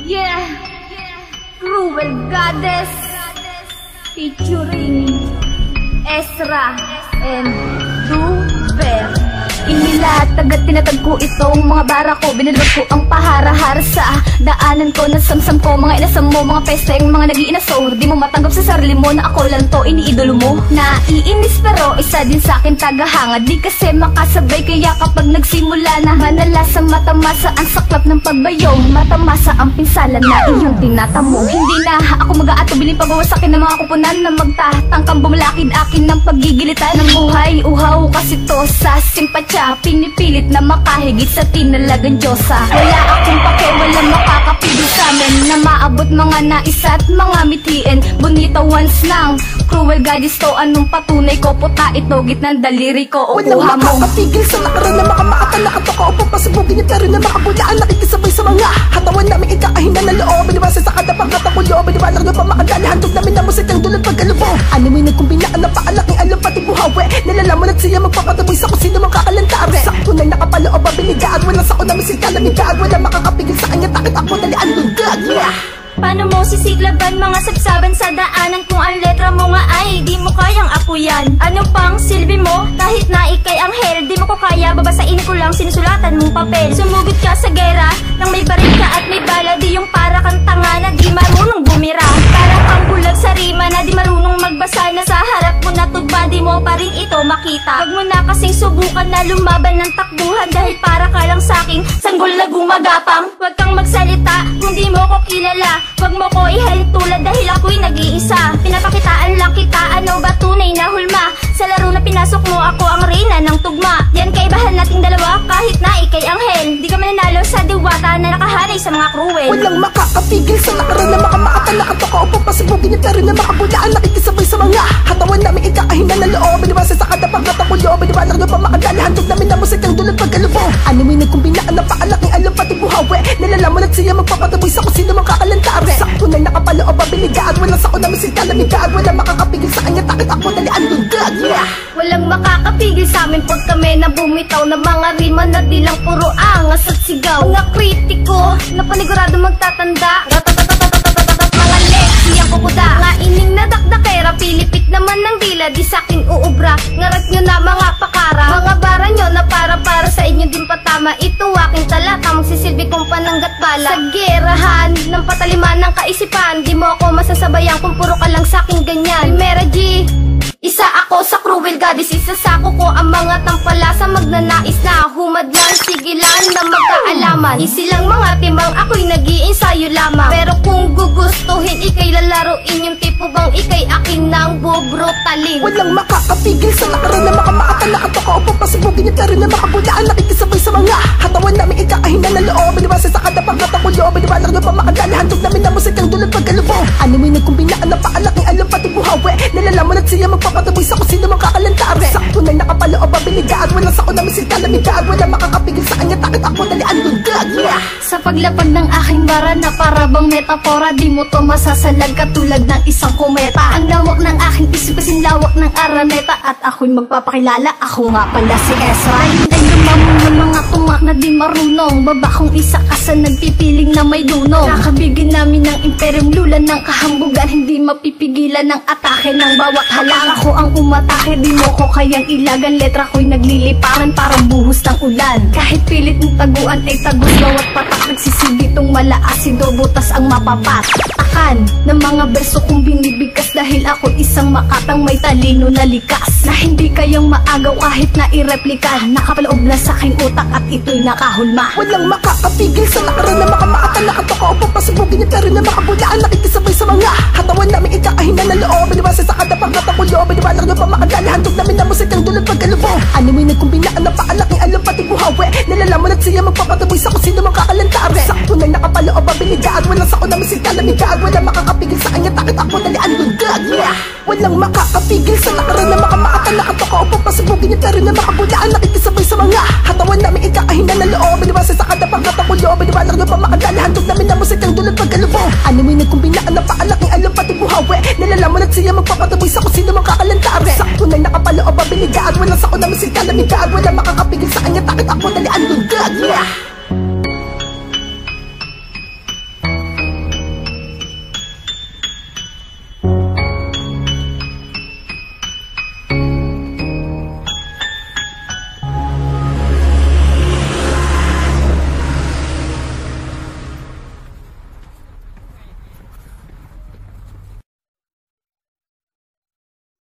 Yeah, Cruel Goddess featuring Ezra and Duber. Inilatag at tinatag ko itong mga bara ko. Binalot ko ang pahara-hara sa daanan ko. Nasamsam ko mga inasam mo, mga pesteng, mga nag-iinaso. Di mo matanggap sa sarili mo na ako lang to, iniidolo mo. Naiinis pero isa din sa akin tagahanga. Di kasi makasabay kaya kapag nagsimula na manalasa, matamasa ang saklap ng pagbayong, matamasa ang pinsala na iyong tinatamo. Hindi na ako mag-aatubiling pagawasakin ng mga kupunan na magtatangkang bumalakid akin ng pagigilitan ng buhay. Uhaw kasi to sa simpatya, pinipilit na makahigit sa tinalagang Diyosa. Wala akong pake, wala makakapigil sa amin na maabot mga nais at mga mithiin. Bonita once lang, Cruel Goddess to, anong patunay ko? Puta ito, gitnang daliri ko o kuha mo. Walang makakapigil sa lakaran na makamaatan. Nakatok ako papasabugin niya pero na makabulaan. Nakikisabay sa mga hatawan namin ikakahinan na loob. Binibasa sa kadapang katakulo, binibalang na pamakadali. Handog namin na musikang dulot pagkalubong. Ano may nagkumbinaan na paalaking alam pati buhawe. Nalalaman at siya magpapataboy sa kusino makakalantari. Sakto na nakapaloob ang biligaan. Walang sako namin si kalamigaan. Walang makakapigil sa kanya, takit ako dalian lundag. Paano mo sisiglaban mga sabsaban sa daanan kung ang letra mo nga ay di mo kayang apuyan? Ano pang silbi mo kahit na ikay anghel? Di mo ko kaya, babasain ko lang sinusulatan mong papel. Sumugod ka sa gera nang may baril ka at may bala. Di yung para kang tanga na di marunong bumira. Para kang bulag sa rima na di marunong magbasa. Na sa harap mo na tugma di mo pa rin ito makita. Wag mo na kasing subukan na lumaban ng takbuhan. Dahil para ka lang saking sanggol na gumagapang. Wag kang magsalita kung di mo ko kilala. Wag mo ko ihalin tulad dahil ako'y nag-iisa. Pinapakitaan lang kita, ano ba tunay na hulma? Sa laro na pinasok mo, ako ang reyna ng tugma. Yan kaibahan nating dalawa kahit na ikay anghel. Di ka mananalo sa diwata na nakahanay sa mga cruel. Walang makakapigil sa lakaran na makamaatan. Nakatok ako papasabugin niya pero na makabulaan. Nakikisabay sa mga hatawan namin ikakahinan na loob. Binibasa sa kadapang katakulo, binibalang na pamakadali. Handog namin na musikang dulot pagkalubong. Ano may nagkumbinaan na paalaking alam pati buhawe. Nalalaman at siya magpapataboy sa kusino makakalantari. Sakto na nakapaloob ang biligaan. Walang sako namin si kalamigaan. Walang makakapigil sa kanya, takit ako dalian lundag. Walang makakapigil sa amin pag kami na bumitaw na mga rima na di lang puro angas at sigaw. Mga kritiko na panigurado magtatanda. Mga leksiyang kukuda. Mga ining na dakdakera, pilipit naman ng dila, di saking uubra. Ngarat nyo na mga pakara. Mga bara nyo na para sa inyo din patama. Ito aking talata, magsisilbi kong pananggat bala. Sa gerahan ng pataliman ng kaisipan, di mo ako masasabayan kung puro ka lang saking ganyan. Mera G, isa ako sa Cruel Goddess. Isasako ko ang mga tampalasa, magnanais na humadlan, sigilan na magkaalaman. Isilang mga timang ako'y nag-iinsayo lamang. Pero kung gugustuhin, ikay lalaruin yung tipo bang ikay akin nang bubrutalin. Walang makakapigil sa lakaran na makamaatan. Nakatok ako papasabugin niya pero na makabulaan. Nakikisabay sa mga hatawan namin ikakahinan na loob. Binibasa sa kadapang katakulo, binibalang na pamakadali. Handog namin na musikang dulot pagkalubong. Ano may nagkumbinaan na paalaking alam pati buhawe. Nalalaman at siya magpapataboy sa kusino makakalantari. Sakto na nakapaloob ang biligaan. Walang sako namin si kalamigaan. Walang makakapigil sa kanya, takit ako dalian lundag. Sa paglapag ng aking bara na para bang metafora, di mo to masasalag katulad ng isang kometa. Ang lawak ng aking isip kasing lawak ng araneta. At ako'y magpapakilala, ako nga pala si Ezra. Hinday lumamon ng mga tumak na di marunong. Babakong isa ka sa nagpipiling na may dunong. Kakabigin namin ng imperyong lulan ng kahambugan. Hindi mapipigilan ng atake ng bawat halang. Ako ang umatake, di mo ko kayang ilagan. Letra ko'y nagliliparan parang buhos ng ulan. Kahit pilit ng taguan ay tagus bawat patak. Nagsisilbi tong malaasido, butas ang mapapatakan ng mga berso kong binibigkas. Dahil ako isang makatang may talino na likas, na hindi kayang maagaw kahit na ireplika. Nakapaloob na sa aking utak at ito'y nakahulma. Walang makakapigil sa lakaran na makamaatan. Nakatok ako papasabugin niya pero na makabulaan. Nakikisabay sa mga hatawan namin ikakahinan na loob. Binibasa sa kadapang katakulo, binibalang na pamakadali. Handog namin na musikang dulot pagkalubong. Ano may nagkumbinaan na paalaking alam pati buhawe. Nalalaman at siya magpapataboy sa kusino makakalantari. Sakto na nakapaloob ang biligaan. Walang sako namin si kalamigaan. Walang makakapigil sa kanya, takit ako dalian lundag. Walang makakapigil sa lakaran na makamaatan. Nakatok ako papasabugin niya pero na makabulaan. Nakikisabay sa mga hatawan namin ikakahinan na loob. Binibasa sa kadapang katakulo, binibalang na pamakadali. Handog namin na musikang dulot pagkalubong. Ano may nagkumbinaan na paalaking alam pati buhawe. Nalalaman at siya magpapataboy sa kusino makakalantari. Sakto na nakapaloob ang biligaan. Walang sako namin si kalamigaan. Walang makakapigil sa kanya, bakit ako dali ang lundag?